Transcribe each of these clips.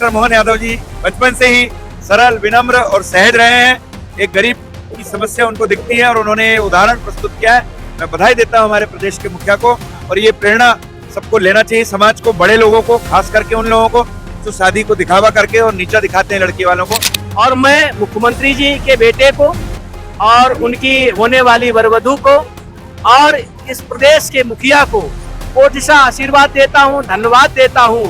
Doctor Mohan Yadav ji बचपन से ही सरल, विनम्र और सहज रहे हैं। एक गरीब की समस्या उनको दिखती है और उन्होंने उदाहरण प्रस्तुत किया है। मैं बधाई देता हूं हमारे प्रदेश के मुखिया को, और ये प्रेरणा सबको लेना चाहिए, समाज को, बड़े लोगों को, खास करके उन लोगों को जो शादी को दिखावा करके और नीचा दिखाते हैं लड़की वालों को। और मैं मुख्यमंत्री जी के बेटे को और उनकी होने वाली वरवधू को और इस प्रदेश के मुखिया को कोटिशा आशीर्वाद देता हूं, धन्यवाद देता हूं।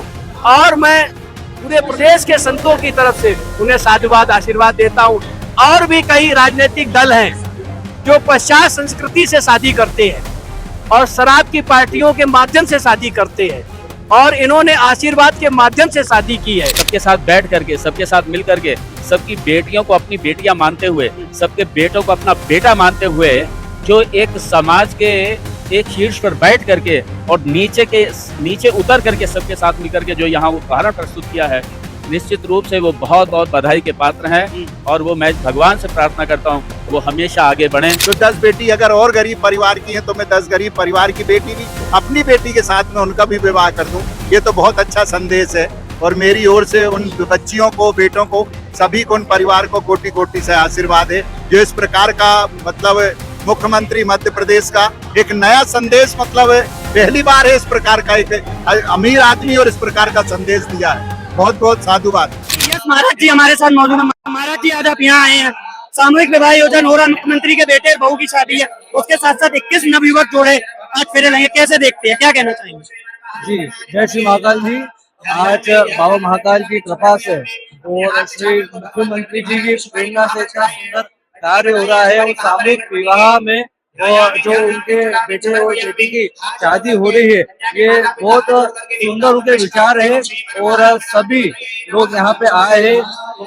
और मैं पूरे प्रदेश के संतों की तरफ से उन्हें साधुवाद आशीर्वाद देता हूं। और भी कई राजनीतिक दल हैं जो पश्चात संस्कृति से शादी करते हैं और शराब की पार्टियों के माध्यम से शादी करते हैं, और इन्होंने आशीर्वाद के माध्यम से शादी की है। सबके साथ बैठ करके, सबके साथ मिल करके, सबकी बेटियों को अपनी बेटियां मानते हुए, सबके बेटों को अपना बेटा मानते हुए, जो एक समाज के एक शीर्ष पर बैठ करके और नीचे उतर करके सबके साथ मिलकर के जो यहाँ उदाहरण प्रस्तुत किया है, निश्चित रूप से वो बहुत बहुत बधाई के पात्र हैं। और वो मैं भगवान से प्रार्थना करता हूँ वो हमेशा आगे बढ़ें। तो 10 बेटी अगर और गरीब परिवार की है तो मैं 10 गरीब परिवार की बेटी भी अपनी बेटी के साथ में उनका भी विवाह कर दूं। ये तो बहुत अच्छा संदेश है, और मेरी ओर से उन बच्चियों को, बेटों को, सभी को, उन परिवार को कोटि कोटि से आशीर्वाद है जो इस प्रकार का, मतलब मुख्यमंत्री मध्य प्रदेश का एक नया संदेश, मतलब पहली बार है इस प्रकार का एक अमीर आदमी और इस प्रकार का संदेश दिया है। बहुत बहुत साधुवाद। महाराज जी हमारे साथ मौजूद है। महाराज जी आज आप यहाँ आए हैं, सामूहिक विवाह योजना हो रहा, मुख्यमंत्री के बेटे और बहू की शादी है, उसके साथ साथ 21 नवयुवक जोड़े आज फेरे लेंगे, कैसे देखते हैं, क्या कहना चाहेंगे? जी जय श्री महाकाल जी। आज बाबा महाकाल की कृपा से और श्री मुख्यमंत्री जी की प्रेरणा से इतना सुंदर कार्य हो रहा है, और सामूहिक विवाह में और जो उनके बेटे और बेटी की शादी हो रही है, ये बहुत सुंदर उनके विचार है। और सभी लोग यहाँ पे आए हैं,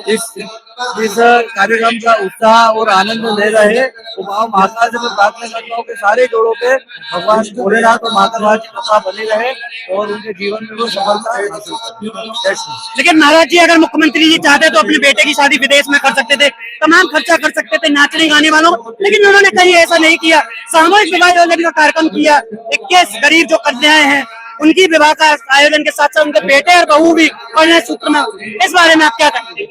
इस कार्यक्रम का उत्साह और आनंद ले रहे हैं। तो बाबा महाकाल से मैं प्रार्थना करता हूँ कि सारे जोड़ों पे भगवान भोलेनाथ और माता की कृपा बनी रहे और उनके जीवन में वो सफलता हासिल करें। लेकिन महाराज जी अगर मुख्यमंत्री जी चाहते तो अपने बेटे की शादी विदेश में कर सकते थे, तमाम खर्चा कर सकते थे नाचने गाने वालों, लेकिन उन्होंने कहीं ऐसा नहीं किया। सामूहिक विवाह योजना का कार्यक्रम किया, 21 गरीब जो कन्याएं हैं उनकी विवाह का आयोजन के साथ साथ उनके बेटे और बहू भी परिणय सूत्र में। इस बारे में आप क्या कहेंगे?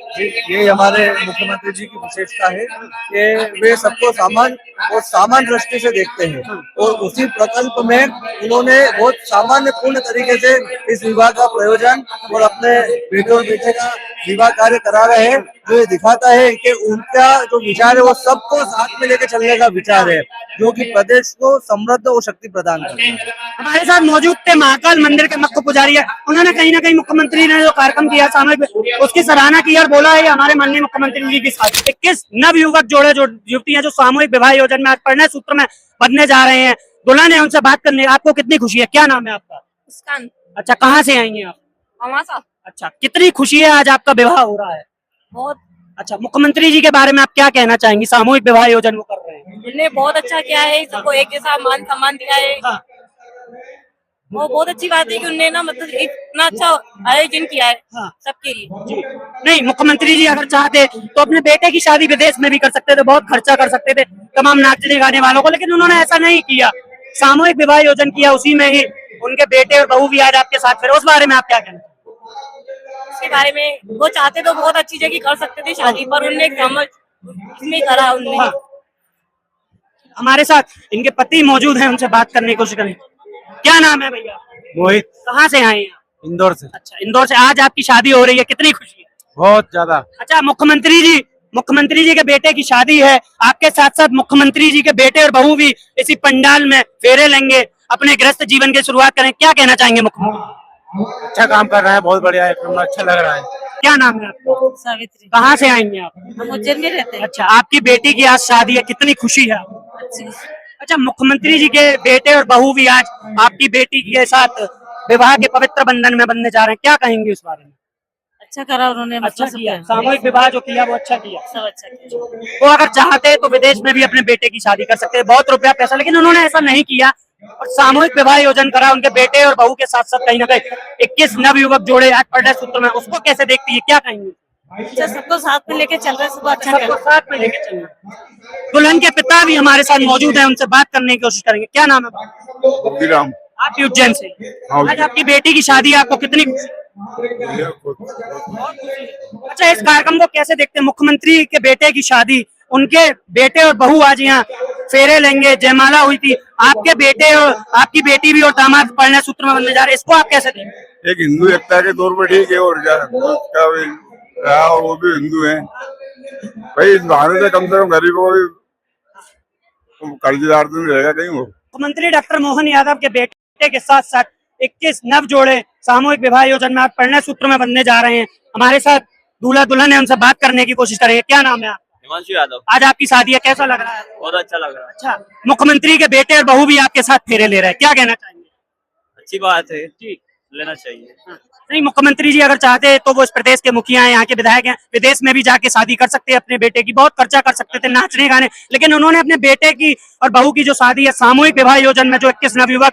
ये हमारे मुख्यमंत्री जी की विशेषता है कि वे सबको सामान्य दृष्टि से देखते हैं, और उसी प्रकल्प में उन्होंने बहुत सामान्य पूर्ण तरीके से इस विवाह का प्रयोजन और अपने बेटे और बेटे का विवाह कार्य करा रहे हैं, जो ये दिखाता है कि उनका जो विचार है वो सबको साथ में लेकर चलने का विचार है, जो कि प्रदेश को समृद्ध और शक्ति प्रदान करता है। हमारे साथ मौजूद थे महाकाल मंदिर के मुख्य पुजारी है, उन्होंने कहीं ना कहीं मुख्यमंत्री ने जो कार्यक्रम किया सामूहिक, उसकी सराहना की और बोला है हमारे माननीय मुख्यमंत्री जी के साथ 21 नवयुवक जोड़े जो युवतियां जो सामूहिक विवाह योजना में आज परिणय सूत्र में बंधने जा रहे हैं, दुल्हन है, उनसे बात करने आपको कितनी खुशी है? क्या नाम है आपका? मुस्कान। अच्छा, कहाँ से आई हैं आप? हमारा। अच्छा, कितनी खुशी है आज आपका विवाह हो रहा है? बहुत। अच्छा, मुख्यमंत्री जी के बारे में आप क्या कहना चाहेंगे? सामूहिक विवाह योजना वो कर रहे हैं, उन्होंने बहुत अच्छा किया है, सबको एक जैसा मान सम्मान दिया है। हाँ। वो बहुत अच्छी बात है कि उन्होंने ना मतलब इतना अच्छा आयोजन किया है। हाँ। सबके लिए। नहीं, मुख्यमंत्री जी अगर चाहते तो अपने बेटे की शादी विदेश में भी कर सकते थे, बहुत खर्चा कर सकते थे तमाम नाचने गाने वालों को, लेकिन उन्होंने ऐसा नहीं किया, सामूहिक विवाह योजना किया, उसी में ही उनके बेटे और बहू भी आज आपके साथ फिर। उस बारे में आप क्या कहना? उसके बारे में वो चाहते तो बहुत अच्छी जगह कर सकते थे शादी, पर उन्होंने समझ इसमें करा उन्होंने। हाँ। हमारे साथ इनके पति मौजूद हैं, उनसे बात करने की कोशिश करें। क्या नाम है भैया? मोहित। कहाँ से आए हैं? इंदौर से। अच्छा, इंदौर से। आज आपकी शादी हो रही है, कितनी खुशी है? बहुत ज्यादा। अच्छा, मुख्यमंत्री जी के बेटे की शादी है, आपके साथ साथ मुख्यमंत्री जी के बेटे और बहू भी इसी पंडाल में फेरे लेंगे, अपने गृहस्थ जीवन की शुरुआत करें, क्या कहना चाहेंगे मुख्यमंत्री? अच्छा काम कर रहा है, बहुत बढ़िया है, अच्छा लग रहा है। क्या नाम है आपका? सावित्री। कहाँ से आएंगे आप? हम उज्जैन में रहते हैं। अच्छा, आपकी बेटी की आज शादी है, कितनी खुशी है आपको? अच्छा, मुख्यमंत्री जी के बेटे और बहू भी आज आपकी बेटी के साथ विवाह के पवित्र बंधन में बनने जा रहे हैं, क्या कहेंगे उस बारे में? अच्छा करा उन्होंने, अच्छा किया, सामूहिक विवाह जो किया वो अच्छा किया। सब अच्छा किया। वो अगर चाहते तो विदेश में भी अपने बेटे की शादी कर सकते हैं, बहुत रुपया पैसा, लेकिन उन्होंने ऐसा नहीं किया और सामूहिक विवाह योजना करा उनके बेटे और बहू के साथ साथ। कहीं ना कहीं 21 नवयुवक जोड़े आज परिणय सूत्र में, उसको कैसे देखती है, क्या कहेंगे? अच्छा, सबको साथ में लेके चल रहे हैं, सबको अच्छा सबको साथ में लेके चलना। दुल्हन के पिता भी हमारे साथ मौजूद हैं, उनसे बात करने की कोशिश करेंगे। क्या नाम है? अब्दुल राम। आप भी उज्जैन से? आज आपकी बेटी की शादी है, आपको कितनी खुशी? अच्छा, इस कार्यक्रम को कैसे देखते हैं? मुख्यमंत्री के बेटे की शादी, उनके बेटे और बहू आज यहाँ फेरे लेंगे, जयमाला हुई थी, आपके बेटे और आपकी बेटी भी और दामाद पढ़ने सूत्र में बनने जा रहे हैं, इसको आप कैसे देखते हैं? एक हिंदू एकता के तौर पर ठीक है, और क्या उसका भी रहा, और वो भी हिंदू है भाई। इस बहाने से कम गरीबों को भी कर्जदार तो नहीं रहेगा कहीं वो। मुख्यमंत्री डॉक्टर मोहन यादव के बेटे के साथ साथ 21 नव जोड़े सामूहिक विवाह योजना में आज परिणय सूत्र में बनने जा रहे हैं। हमारे साथ दूल्हा दुल्हन है, उनसे बात करने की कोशिश करेंगे। क्या नाम है आपका? हिमांशु यादव। आज आपकी शादी है, कैसा लग रहा है? बहुत अच्छा लग रहा है। अच्छा, मुख्यमंत्री के बेटे और बहू भी आपके साथ फेरे ले रहे हैं, क्या कहना चाहेंगे? अच्छी बात है जी, लेना चाहिए। नहीं, मुख्यमंत्री जी अगर चाहते हैं तो वो इस प्रदेश के मुखिया हैं, यहाँ के विधायक हैं, विदेश में भी जाके शादी कर सकते हैं अपने बेटे की, बहुत खर्चा कर सकते थे, नाचने गाने, लेकिन उन्होंने अपने बेटे की और बहू की जो शादी है सामूहिक विवाह योजना में, जो 21 नवयुवक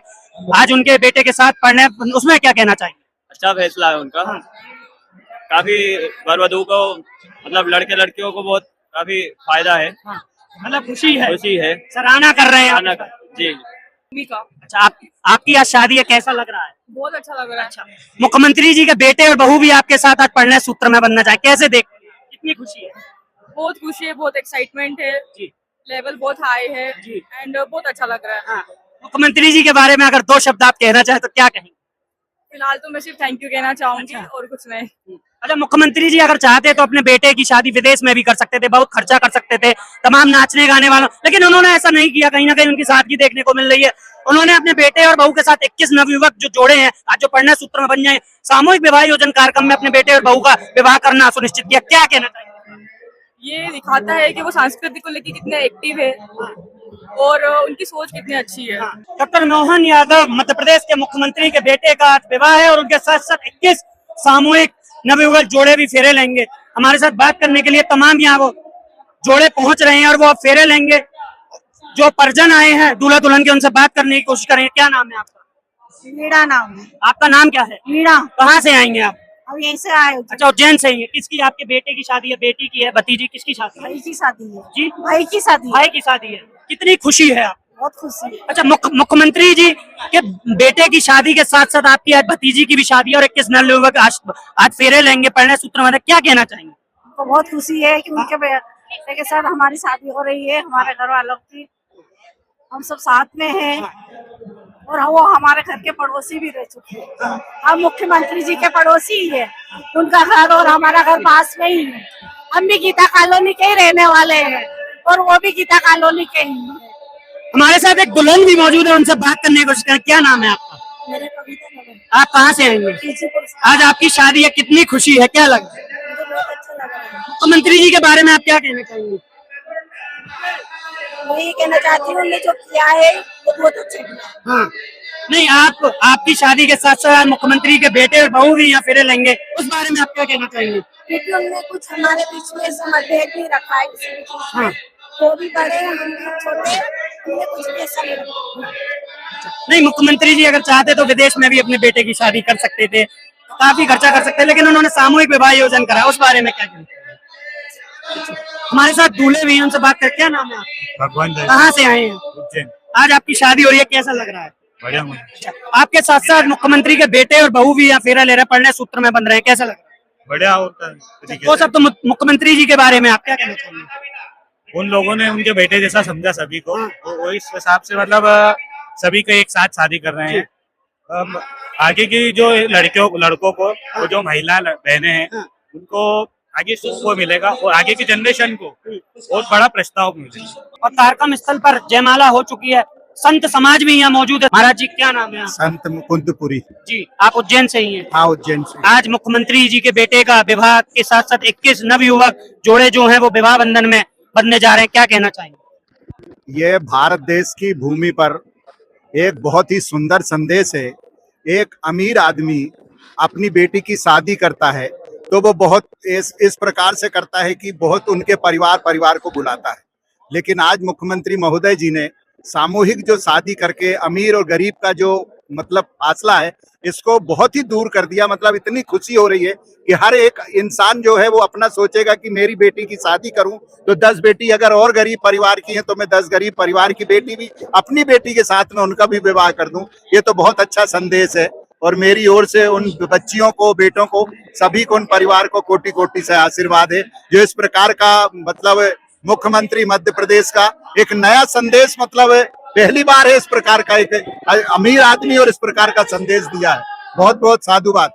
आज उनके बेटे के साथ पढ़ने, उसमें क्या कहना चाहिए? अच्छा फैसला है उनका। काफी वर वधू को, मतलब लड़के लड़कियों को बहुत काफी फायदा है, मतलब खुशी है, सराहना कर रहे हैं जी। अच्छा, आपकी आज शादी है, कैसा लग रहा है? बहुत अच्छा लग रहा है। अच्छा, मुख्यमंत्री जी के बेटे और बहू भी आपके साथ आज पढ़ने सूत्र में बनना चाहे, कैसे देखते हैं? कितनी खुशी है? बहुत खुशी है, बहुत एक्साइटमेंट है जी, लेवल बहुत हाई है जी, एंड बहुत अच्छा लग रहा है। मुख्यमंत्री जी के बारे में अगर 2 शब्द आप कहना चाहें तो क्या कहेंगे? फिलहाल तो मैं सिर्फ थैंक यू कहना चाहूंगी और कुछ नहीं। अच्छा, मुख्यमंत्री जी अगर चाहते तो अपने बेटे की शादी विदेश में भी कर सकते थे, बहुत खर्चा कर सकते थे, तमाम नाचने गाने वालों, लेकिन उन्होंने ऐसा नहीं किया। कहीं ना कहीं उनकी सादगी देखने को मिल रही है। उन्होंने अपने बेटे और बहू के साथ 21 नवयुवक जो जोड़े हैं आज, जो पढ़ने सूत्र में बन जाए, सामूहिक विवाह योजना कार्यक्रम में अपने बेटे और बहू का विवाह करना सुनिश्चित किया। क्या कहना चाहिए? ये दिखाता है कि वो संस्कृति को लेकर कितने एक्टिव है और उनकी सोच कितनी अच्छी है। डॉक्टर मोहन यादव मध्य प्रदेश के मुख्यमंत्री के बेटे का आज विवाह है और उनके साथ साथ 21 सामूहिक नवयुवक जोड़े भी फेरे लेंगे। हमारे साथ बात करने के लिए तमाम यहाँ वो जोड़े पहुंच रहे हैं और वो फेरे लेंगे। जो परिजन आए हैं दूल्हा दुल्हन के, उनसे बात करने की कोशिश करेंगे। क्या नाम है आपका? मीरा नाम है। आपका नाम क्या है? मीरा। कहाँ से आएंगे आप? अब यहीं से आए। अच्छा, उज्जैन से ही है। किसकी? आपके बेटे की शादी है, बेटी की है, भतीजी, किसकी शादी है? भाई की शादी है। जी, भाई की शादी है। भाई की शादी है। कितनी खुशी है आप? बहुत खुशी है। अच्छा, मुख्यमंत्री जी के बेटे की शादी के साथ साथ आपकी आज भतीजी की भी शादी है और 21 नवयुवक आज फेरे लेंगे परिणय सूत्र में, क्या कहना चाहेंगे? तो बहुत खुशी है कि उनके बेटे के साथ हमारी शादी हो रही है, हमारे घर वालों की, हम सब साथ में हैं और वो हमारे घर के पड़ोसी भी रह चुके हैं। हम मुख्यमंत्री जी के पड़ोसी ही है, उनका घर और हमारा घर पास में ही है। हम भी गीता कॉलोनी के ही रहने वाले हैं और वो भी गीता कॉलोनी के ही हैं। हमारे साथ एक दुल्हन भी मौजूद है, उनसे बात करने की कोशिश करें। क्या नाम है आपका? मेरे कविता नगर। आप कहाँ से आएंगे? पीछेपुर से। आज आपकी शादी है, कितनी खुशी है, क्या लग रहा है? मुझे बहुत अच्छा लग रहा है। मुख्यमंत्री जी के बारे में आप क्या कहना चाहेंगे? वही कहना चाहती हूँ, उन्होंने जो किया है वो बहुत अच्छा किया। हाँ, नहीं, आपकी शादी के साथ साथ मुख्यमंत्री के बेटे और बहू भी यहाँ फेरे लेंगे, उस बारे में आप क्या कहना चाहेंगे? क्योंकि उनने कुछ हमारे बीच में ऐसा मतभेद नहीं रखा है किसी भी चीज में। वो भी बड़े हम भी छोटे, उन्हें कुछ भी ऐसा नहीं रखा। नहीं, मुख्यमंत्री जी अगर चाहते तो विदेश में भी अपने बेटे की शादी कर सकते थे, काफी खर्चा कर सकते, लेकिन उन्होंने सामूहिक विवाह योजना करा, उस बारे में क्या कहना चाहेंगे? हमारे साथ दूल्हे भी हैं, उनसे बात कर। क्या नाम है आपका? भगवान कहाँ से आए हैं? उज्जैन। आज आपकी शादी हो रही है, कैसा लग रहा है? बढ़िया। अच्छा, आपके साथ साथ मुख्यमंत्री के बेटे और बहू भी यहाँ फेरा ले रहे हैं, परिणय सूत्र में बन रहे हैं, कैसा लग रहा है? बढ़िया होता है। वो सब तो मुख्यमंत्री जी के बारे में आप क्या कहना चाहेंगे? उन लोगों ने उनके बेटे जैसा समझा सभी को, वो इस हिसाब से मतलब सभी को एक साथ शादी कर रहे हैं। आगे की जो लड़कों को, वो जो महिला बहनें हैं, उनको आगे सुख को मिलेगा और आगे की जनरेशन को बहुत बड़ा प्रस्ताव मिलेगा। और कार्यक्रम स्थल पर जयमाला हो चुकी है, संत समाज भी यहाँ मौजूद है। महाराज जी, क्या नाम है आप? संत मुकुंदपुरी। जी, आप उज्जैन से ही हैं? हाँ, उज्जैन से। आज मुख्यमंत्री जी के बेटे का विवाह के साथ साथ 21 नवयुवक जोड़े जो हैं वो विवाह बंधन में बनने जा रहे हैं, क्या कहना चाहेंगे? ये भारत देश की भूमि पर एक बहुत ही सुंदर संदेश है। एक अमीर आदमी अपनी बेटी की शादी करता है तो वो बहुत इस प्रकार से करता है कि बहुत उनके परिवार को बुलाता है। लेकिन आज मुख्यमंत्री महोदय जी ने सामूहिक जो शादी करके अमीर और गरीब का जो मतलब फासला है, इसको बहुत ही दूर कर दिया। मतलब इतनी खुशी हो रही है कि हर एक इंसान जो है वो अपना सोचेगा कि मेरी बेटी की शादी करूं तो 10 बेटी अगर और गरीब परिवार की हैं तो मैं 10 गरीब परिवार की बेटी भी अपनी बेटी के साथ में उनका भी विवाह कर दूं। ये तो बहुत अच्छा संदेश है और मेरी ओर से उन बच्चियों को, बेटों को, सभी को, उन परिवार को कोटि कोटि से आशीर्वाद है। जो इस प्रकार का मतलब मुख्यमंत्री मध्य प्रदेश का एक नया संदेश, मतलब पहली बार है इस प्रकार का एक अमीर आदमी और इस प्रकार का संदेश दिया है। बहुत बहुत साधुवाद।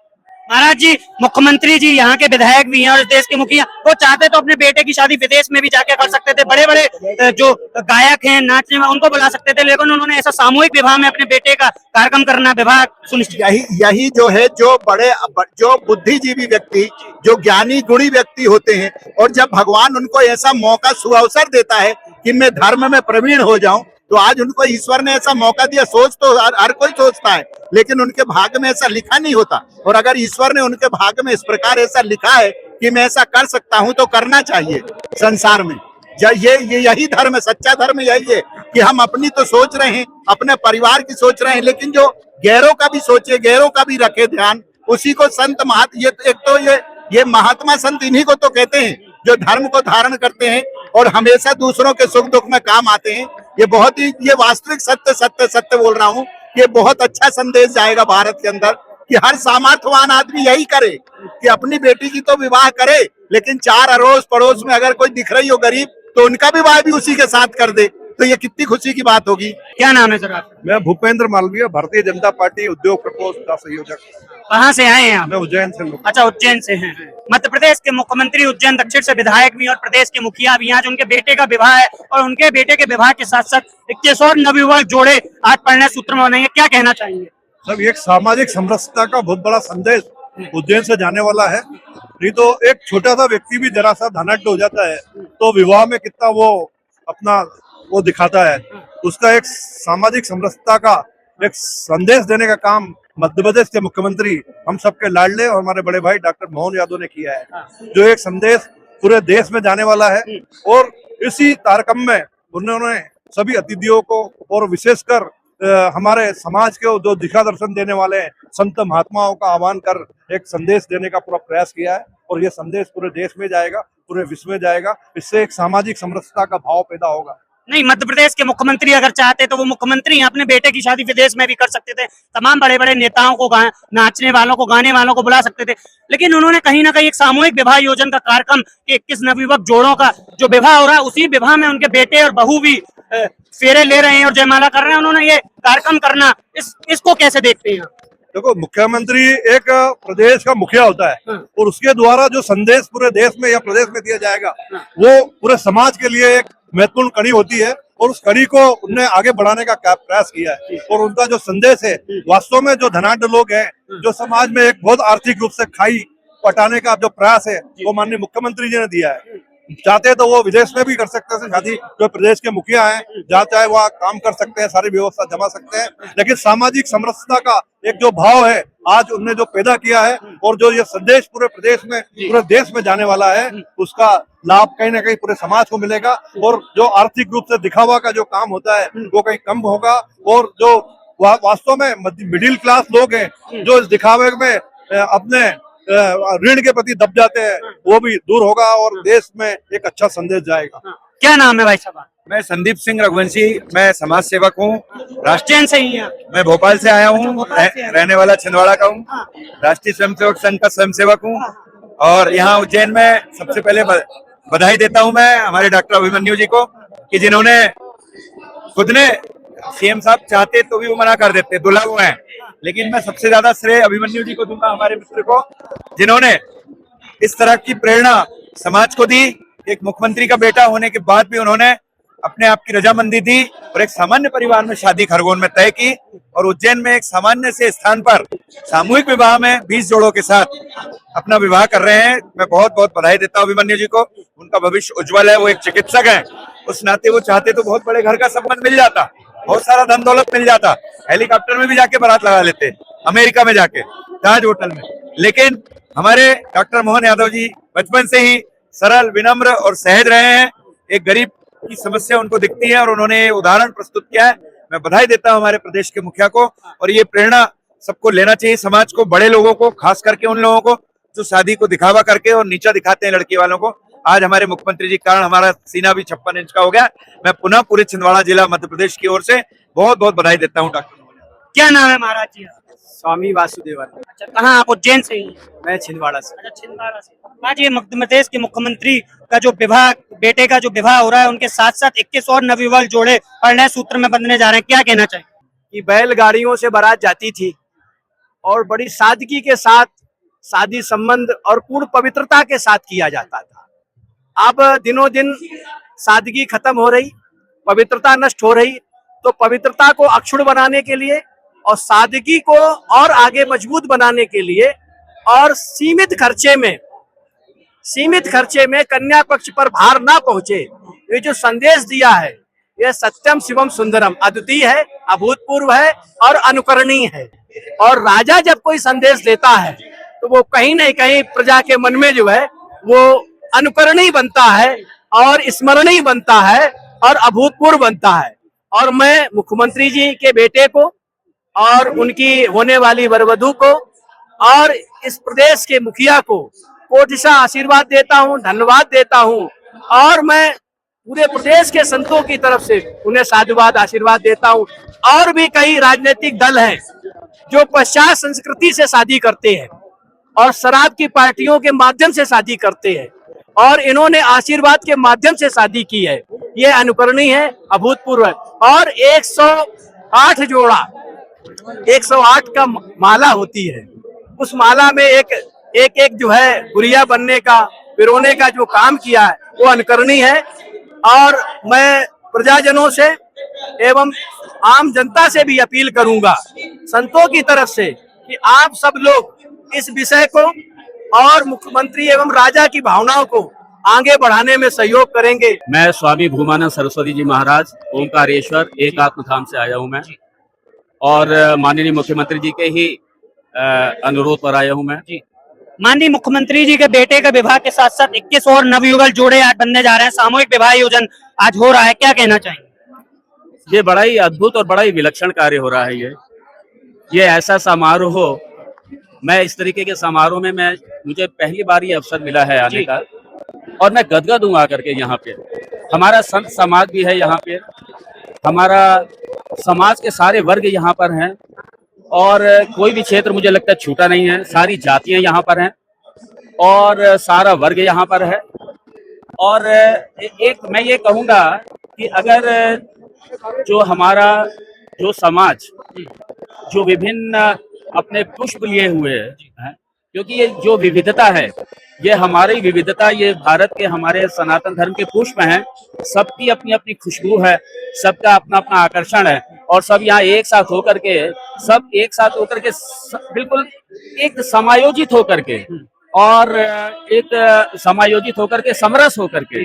महाराज जी, मुख्यमंत्री जी यहाँ के विधायक भी हैं और इस देश के मुखिया, वो चाहते तो अपने बेटे की शादी विदेश में भी जाके कर सकते थे। बड़े बड़े जो गायक हैं, नाचने में, उनको बुला सकते थे, लेकिन उन्होंने ऐसा सामूहिक विवाह में अपने बेटे का कार्यक्रम करना, विवाह सुनिश्चित। यही जो है, जो बुद्धिजीवी व्यक्ति, जो ज्ञानी गुणी व्यक्ति होते हैं, और जब भगवान उनको ऐसा मौका, सुअवसर देता है कि मैं धर्म में प्रवीण हो जाऊं, तो आज उनको ईश्वर ने ऐसा मौका दिया। सोच तो हर कोई सोचता है, लेकिन उनके भाग्य में ऐसा लिखा नहीं होता। और अगर ईश्वर ने उनके भाग्य में इस प्रकार ऐसा लिखा है कि मैं ऐसा कर सकता हूं, तो करना चाहिए संसार में। यही धर्म है, सच्चा धर्म यही है कि हम अपनी तो सोच रहे हैं, अपने परिवार की सोच रहे हैं, लेकिन जो गैरों का भी सोचे, गैरों का भी रखे ध्यान, उसी को संत ये महात्मा संत इन्हीं को तो कहते हैं, जो धर्म को धारण करते हैं और हमेशा दूसरों के सुख दुख में काम आते हैं। ये बहुत ही, ये वास्तविक सत्य बोल रहा हूँ। ये बहुत अच्छा संदेश जाएगा भारत के अंदर कि हर सामर्थ्यवान आदमी यही करे कि अपनी बेटी की तो विवाह करे, लेकिन 4 अड़ोस पड़ोस में अगर कोई दिख रही हो गरीब, तो उनका विवाह भी उसी के साथ कर दे, तो ये कितनी खुशी की बात होगी। क्या नाम है सर आपका? मैं भूपेंद्र मालवीय, भारतीय जनता पार्टी उद्योग प्रकोष्ठ का संयोजक। कहाँ से आए हैं आप? मैं उज्जैन से हूँ। अच्छा, उज्जैन से हैं। मध्य प्रदेश के मुख्यमंत्री उज्जैन दक्षिण से विधायक भी और प्रदेश के मुखिया भी, आज उनके बेटे का विवाह है और उनके बेटे के विवाह के साथ साथ 21 और नवयुवक जोड़े आज परिणय सूत्र में बनेंगे। क्या कहना चाहेंगे? सब एक सामाजिक समरसता का बहुत बड़ा संदेश उज्जैन से जाने वाला है। नहीं तो एक छोटा सा व्यक्ति भी जरा सा धनाढ्य हो जाता है, तो विवाह में कितना वो अपना वो दिखाता है। उसका एक सामाजिक समरसता का एक संदेश देने का काम मध्य प्रदेश के मुख्यमंत्री, हम सबके लाडले और हमारे बड़े भाई डॉक्टर मोहन यादव ने किया है, जो एक संदेश पूरे देश में जाने वाला है। और इसी कार्यक्रम में उन्होंने सभी अतिथियों को और विशेषकर हमारे समाज के जो दिशा दर्शन देने वाले संत महात्माओं का आह्वान कर एक संदेश देने का पूरा प्रयास किया है। और ये संदेश पूरे देश में जाएगा, पूरे विश्व में जाएगा। इससे एक सामाजिक समरसता का भाव पैदा होगा। नहीं, मध्य प्रदेश के मुख्यमंत्री अगर चाहते तो वो मुख्यमंत्री अपने बेटे की शादी विदेश में भी कर सकते थे। तमाम बड़े बड़े नेताओं को, नाचने वालों को, गाने वालों को बुला सकते थे, लेकिन उन्होंने कहीं ना कहीं एक सामूहिक विवाह योजना का कार्यक्रम, 21 नवयुवक जोड़ों का जो विवाह हो रहा है, उसी विवाह में उनके बेटे और बहू भी फेरे ले रहे हैं और जयमाला कर रहे हैं। उन्होंने ये कार्यक्रम करना, इसको कैसे देखते हैं? देखो, मुख्यमंत्री एक प्रदेश का मुखिया होता है और उसके द्वारा जो संदेश पूरे देश में या प्रदेश में दिया जाएगा, वो पूरे समाज के लिए एक महत्वपूर्ण कड़ी होती है। और उस कड़ी को उन्होंने आगे बढ़ाने का प्रयास किया है। और उनका जो संदेश है, वास्तव में जो धनाढ्य लोग हैं, जो समाज में एक बहुत आर्थिक रूप से खाई पटाने का जो प्रयास है, वो माननीय मुख्यमंत्री जी ने दिया है। चाहते तो वो विदेश में भी कर सकते हैं शादी, जो प्रदेश के मुखिया हैं, जहाँ चाहे वहाँ काम कर सकते हैं, सारी व्यवस्था जमा सकते हैं। लेकिन सामाजिक समरसता का एक जो भाव है, आज उन्होंने जो पैदा किया है और जो ये संदेश पूरे प्रदेश में, पूरे देश में जाने वाला है, उसका लाभ कहीं ना कहीं पूरे समाज को मिलेगा। और जो आर्थिक रूप से दिखावा का जो काम होता है, वो कहीं कम होगा। और जो वास्तव में मिडिल क्लास लोग हैं, जो इस दिखावे में अपने ऋण के प्रति दब जाते हैं, वो भी दूर होगा और देश में एक अच्छा संदेश जाएगा। क्या नाम है भाई साहब? मैं संदीप सिंह रघुवंशी, मैं समाज सेवक हूँ। राष्ट्रीय से ही हैं? मैं भोपाल से आया हूँ, रहने वाला छिंदवाड़ा का हूँ। राष्ट्रीय स्वयंसेवक संघ का स्वयंसेवक हूँ। और यहाँ उज्जैन में सबसे पहले बधाई देता हूँ मैं हमारे डॉक्टर अभिमन्यु जी को, कि जिन्होंने खुद ने, सीएम साहब चाहते तो भी वो मना कर देते, दुल्हा वो हैं, लेकिन मैं सबसे ज्यादा श्रेय अभिमन्यु जी को दूंगा, हमारे मित्र को, जिन्होंने इस तरह की प्रेरणा समाज को दी। एक मुख्यमंत्री का बेटा होने के बाद भी उन्होंने अपने आप की रजामंदी दी और एक सामान्य परिवार में शादी खरगोन में तय की। और उज्जैन में एक सामान्य से स्थान पर सामूहिक विवाह में 20 जोड़ों के साथ अपना विवाह कर रहे हैं। मैं बहुत बहुत बधाई देता हूँ अभिमन्यु जी को। उनका भविष्य उज्जवल है। वो एक चिकित्सक है, उस नाते वो चाहते तो बहुत बड़े घर का संबंध मिल जाता, बहुत सारा धन दौलत मिल जाता, हेलीकॉप्टर में भी जाके बारात लगा लेते, अमेरिका में जाके ताज होटल में। लेकिन हमारे डॉक्टर मोहन यादव जी बचपन से ही सरल, विनम्र और सहज रहे हैं। एक गरीब की समस्या उनको दिखती है और उन्होंने उदाहरण प्रस्तुत किया है। मैं बधाई देता हूं हमारे प्रदेश के मुखिया को। और ये प्रेरणा सबको लेना चाहिए, समाज को, बड़े लोगों को, खास करके उन लोगों को जो शादी को दिखावा करके और नीचा दिखाते हैं लड़की वालों को। आज हमारे मुख्यमंत्री जी के कारण हमारा सीना भी 56 इंच का हो गया। मैं पुनः पूरे छिंदवाड़ा जिला मध्य प्रदेश की ओर से बहुत बहुत बधाई देता हूँ डॉक्टर। क्या नाम है महाराज जी? स्वामी वासुदेवन। अच्छा, कहाँ आप उज्जैन से ही? मैं छिंदवाड़ा से। अच्छा, छिंदवाड़ा से। आज ये मध्य प्रदेश के मुख्यमंत्री का जो विवाह, बेटे का जो विवाह हो रहा है, उनके साथ साथ 21 और नवयुवक जोड़े परिणय सूत्र में बंधने जा रहे हैं, क्या कहना चाहिए? कि बैलगाड़ियों से बारात जाती थी और बड़ी सादगी के साथ शादी संबंध और पूर्ण पवित्रता के साथ किया जाता था। अब दिनों दिन सादगी खत्म हो रही, पवित्रता नष्ट हो रही, तो पवित्रता को अक्षुण्ण बनाने के लिए और सादगी को और आगे मजबूत बनाने के लिए और सीमित खर्चे में कन्या पक्ष पर भार ना पहुंचे, ये जो संदेश दिया है, यह सत्यम शिवम सुंदरम, अद्वितीय है, अभूतपूर्व है और अनुकरणीय है। और राजा जब कोई संदेश देता है तो वो कहीं न कहीं प्रजा के मन में जो है वो अनुकरणीय बनता है और स्मरणीय बनता है और अभूतपूर्व बनता है। और मैं मुख्यमंत्री जी के बेटे को और उनकी होने वाली वरवधू को और इस प्रदेश के मुखिया को कोटिशा आशीर्वाद देता हूं, धन्यवाद देता हूं। और मैं पूरे प्रदेश के संतों की तरफ से उन्हें साधुवाद आशीर्वाद देता हूं। और भी कई राजनीतिक दल हैं जो पश्चात संस्कृति से शादी करते हैं और शराब की पार्टियों के माध्यम से शादी करते हैं, और इन्होंने आशीर्वाद के माध्यम से शादी की है। ये अनुकरणीय है, अभूतपूर्व है। और 108 जोड़ा, 108 का माला होती है, उस माला में एक जो है गुड़िया बनने का, पिरोने का जो काम किया है वो अनुकरणीय है। और मैं प्रजाजनों से एवं आम जनता से भी अपील करूंगा, संतों की तरफ से, कि आप सब लोग इस विषय को और मुख्यमंत्री एवं राजा की भावनाओं को आगे बढ़ाने में सहयोग करेंगे। मैं स्वामी भूमानंद सरस्वती जी महाराज ओंकारेश्वर एक आत्मधाम से आया हूँ मैं, और माननीय मुख्यमंत्री जी के ही अनुरोध पर आया हूँ मैं। माननीय मुख्यमंत्री जी के बेटे का विवाह के साथ साथ 21 और नवयुवक जोड़े आज बनने जा रहे हैं, सामूहिक विवाह आयोजन आज हो रहा है, क्या कहना चाहिए? ये बड़ा ही अद्भुत और बड़ा ही विलक्षण कार्य हो रहा है। ये ऐसा समारोह हो, मैं इस तरीके के समारोह में मुझे पहली बार ये अवसर मिला है आने का, और मैं गदगद हूँ आकर के। यहाँ पे हमारा संत समाज भी है, यहाँ पे हमारा समाज के सारे वर्ग यहाँ पर हैं, और कोई भी क्षेत्र मुझे लगता है छूटा नहीं है। सारी जातियां यहाँ पर हैं और सारा वर्ग यहाँ पर है। और एक मैं ये कहूँगा कि अगर जो हमारा जो समाज जो विभिन्न अपने पुष्प लिए हुए हैं, क्योंकि ये जो विविधता है, ये हमारी विविधता, ये भारत के हमारे सनातन धर्म के पुष्प हैं। सबकी अपनी अपनी खुशबू है, सबका अपना अपना आकर्षण है, और सब यहाँ एक साथ होकर के, सब एक साथ होकर के बिल्कुल एक समायोजित होकर के, और एक समायोजित होकर के, समरस होकर के,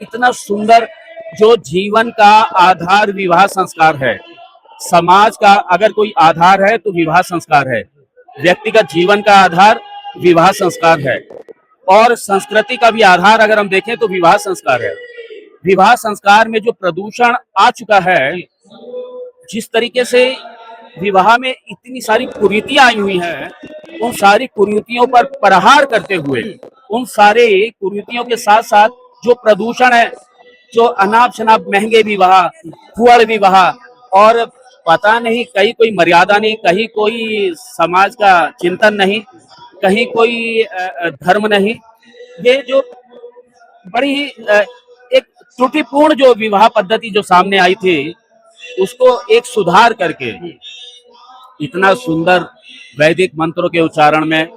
इतना सुंदर जो जीवन का आधार विवाह संस्कार है। समाज का अगर कोई आधार है तो विवाह संस्कार है, व्यक्तिगत जीवन का आधार विवाह संस्कार है, और संस्कृति का भी आधार अगर हम देखें तो विवाह संस्कार है। विवाह संस्कार में जो प्रदूषण आ चुका है, जिस तरीके से विवाह में इतनी सारी कुरीतियां आई हुई हैं, उन सारी कुरीतियों पर प्रहार करते हुए, उन सारे कुरीतियों के साथ साथ जो प्रदूषण है, जो अनाप शनाप महंगे विवाह, फुअड़ विवाह, और पता नहीं कहीं कोई मर्यादा नहीं, कहीं कोई समाज का चिंतन नहीं, कहीं कोई धर्म नहीं, ये जो बड़ी एक त्रुटिपूर्ण जो विवाह पद्धति जो सामने आई थी, उसको एक सुधार करके इतना सुंदर वैदिक मंत्रों के उच्चारण में,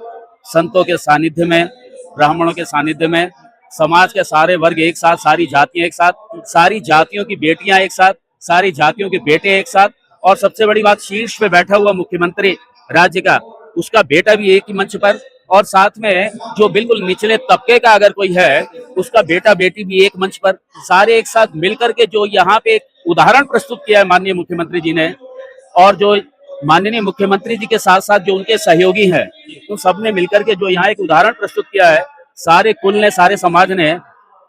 संतों के सानिध्य में, ब्राह्मणों के सानिध्य में, समाज के सारे वर्ग एक साथ, सारी जातियां एक साथ, सारी जातियों की बेटियां एक साथ, सारी जातियों के बेटे एक साथ, और सबसे बड़ी बात, शीर्ष पे बैठा हुआ मुख्यमंत्री राज्य का, उसका बेटा भी एक ही मंच पर, और साथ में जो बिल्कुल निचले तबके का अगर कोई है, उसका बेटा बेटी भी एक मंच पर, सारे एक साथ मिलकर के जो यहाँ पे एक उदाहरण प्रस्तुत किया है माननीय मुख्यमंत्री जी ने, और जो माननीय मुख्यमंत्री जी के साथ साथ जो उनके सहयोगी हैं, उन सब ने मिलकर के जो यहाँ एक उदाहरण प्रस्तुत किया है, सारे कुल ने, सारे समाज ने,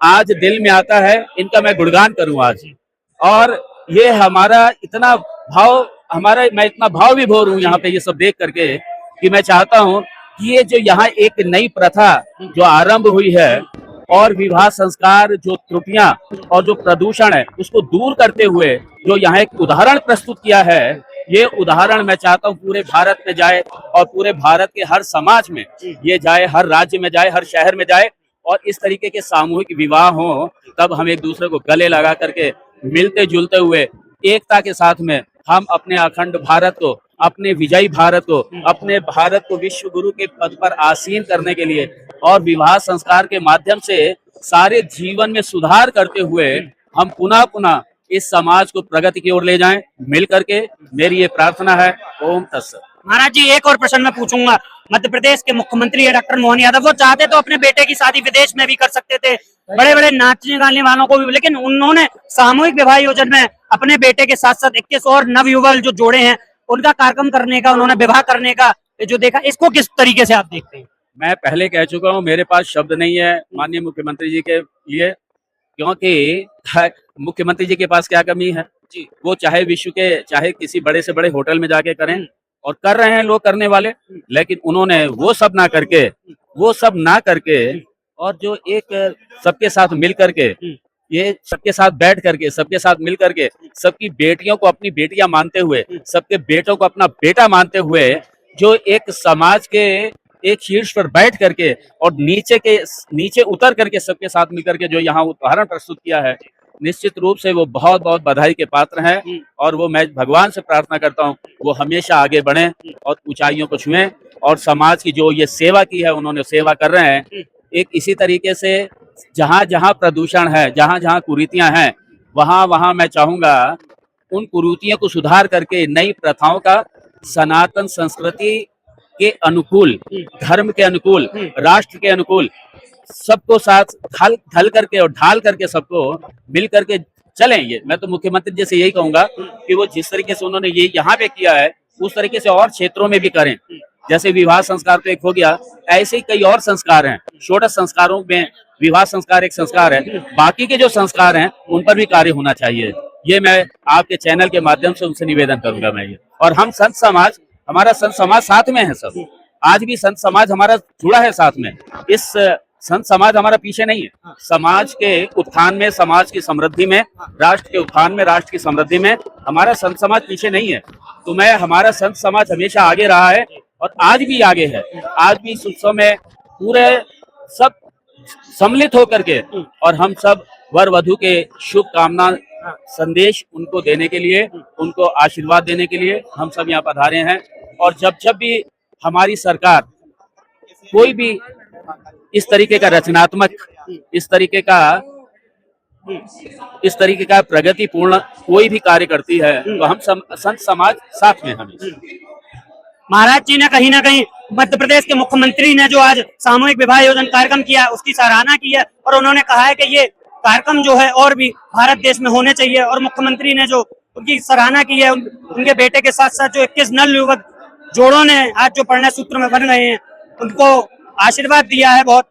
आज दिल में आता है इनका मैं गुणगान करूं आज। और ये हमारा इतना भाव, मैं इतना भाव विभोर हूँ यहाँ पे ये सब देख करके, कि मैं चाहता हूँ कि ये जो यहाँ एक नई प्रथा जो आरंभ हुई है, और विवाह संस्कार जो त्रुटियां और जो प्रदूषण है उसको दूर करते हुए जो यहाँ एक उदाहरण प्रस्तुत किया है, ये उदाहरण मैं चाहता हूँ पूरे भारत में जाए और पूरे भारत के हर समाज में ये जाए, हर राज्य में जाए, हर शहर में जाए और इस तरीके के सामूहिक विवाह हो, तब हम एक दूसरे को गले लगा करके मिलते जुलते हुए एकता के साथ में हम अपने अखंड भारत को, अपने विजयी भारत को, अपने भारत को विश्व गुरु के पद पर आसीन करने के लिए और विवाह संस्कार के माध्यम से सारे जीवन में सुधार करते हुए हम पुनः पुनः इस समाज को प्रगति की ओर ले जाएं। मिल करके मेरी ये प्रार्थना है। ओम तत्सत। महाराज जी, एक और प्रश्न मैं पूछूंगा। मध्य प्रदेश के मुख्यमंत्री है डॉक्टर मोहन यादव, वो चाहते तो अपने बेटे की शादी विदेश में भी कर सकते थे, बड़े बड़े नाचने गाने वालों को भी, लेकिन उन्होंने सामूहिक विवाह योजना में अपने बेटे के साथ साथ 21 और नवयुवक जो जोड़े हैं उनका कार्यक्रम करने का, उन्होंने विवाह करने का जो देखा, इसको किस तरीके से आप देखते हैं? मैं पहले कह चुका हूँ, मेरे पास शब्द नहीं है माननीय मुख्यमंत्री जी के लिए, क्योंकि मुख्यमंत्री जी के पास क्या कमी है जी। वो चाहे विश्व के चाहे किसी बड़े से बड़े होटल में जाके करें, और कर रहे हैं लोग करने वाले, लेकिन उन्होंने वो सब ना करके और जो एक सबके साथ मिल करके, ये सबके साथ बैठ करके, सबके साथ मिल करके, सबकी बेटियों को अपनी बेटियां मानते हुए, सबके बेटों को अपना बेटा मानते हुए, जो एक समाज के एक शीर्ष पर बैठ करके और नीचे उतर करके सबके साथ मिलकर के जो यहाँ उदाहरण प्रस्तुत किया है, निश्चित रूप से वो बहुत बहुत बधाई के पात्र हैं। और वो मैं भगवान से प्रार्थना करता हूँ वो हमेशा आगे बढ़ें और ऊंचाइयों को छुएं, और समाज की जो ये सेवा की है, उन्होंने सेवा कर रहे हैं। एक इसी तरीके से जहाँ जहाँ प्रदूषण है, जहाँ जहाँ कुरीतियां हैं, वहाँ वहाँ मैं चाहूंगा उन कुरीतियों को सुधार करके नई प्रथाओं का सनातन संस्कृति के अनुकूल, धर्म के अनुकूल, राष्ट्र के अनुकूल सबको साथ ढल करके और ढाल करके सबको मिल करके चलें। ये मैं तो मुख्यमंत्री जी से यही कहूंगा कि वो जिस तरीके से उन्होंने ये यहाँ पे किया है, उस तरीके से और क्षेत्रों में भी करें। जैसे विवाह संस्कार तो एक हो गया, ऐसे ही कई और संस्कार हैं। षोडश संस्कारों में विवाह संस्कार एक संस्कार है, बाकी के जो संस्कार हैं उन पर भी कार्य होना चाहिए। ये मैं आपके चैनल के माध्यम से उनसे निवेदन करूंगा मैं ये। और हम संत समाज, हमारा संत समाज साथ में है सब, आज भी संत समाज हमारा जुड़ा है साथ में। इस संत समाज हमारा पीछे नहीं है। समाज के उत्थान में, समाज की समृद्धि में, राष्ट्र के उत्थान में, राष्ट्र की समृद्धि में हमारा संत समाज पीछे नहीं है। तो मैं, हमारा संत समाज हमेशा आगे रहा है और आज भी आगे है। आज भी इस उत्सव में पूरे सब सम्मिलित होकर के और हम सब वर वधू के शुभ कामना संदेश उनको देने के लिए, उनको आशीर्वाद देने के लिए हम सब यहाँ पधारे हैं। और जब भी हमारी सरकार कोई भी इस तरीके का रचनात्मक, इस तरीके का प्रगतिपूर्ण कोई भी कार्य करती है, तो हम संत समाज साथ में हमें। महाराज जी ने कहीं ना कहीं मध्य प्रदेश के मुख्यमंत्री ने जो आज सामूहिक विवाह योजना कार्यक्रम किया, उसकी सराहना की है और उन्होंने कहा है कि ये कार्यक्रम जो है और भी भारत देश में होने चाहिए। और मुख्यमंत्री ने जो उनकी सराहना की है, उनके बेटे के साथ साथ जो 21 नवयुवक जोड़ों ने आज जो परिणय सूत्र में बन रहे हैं, उनको आशीर्वाद दिया है बहुत।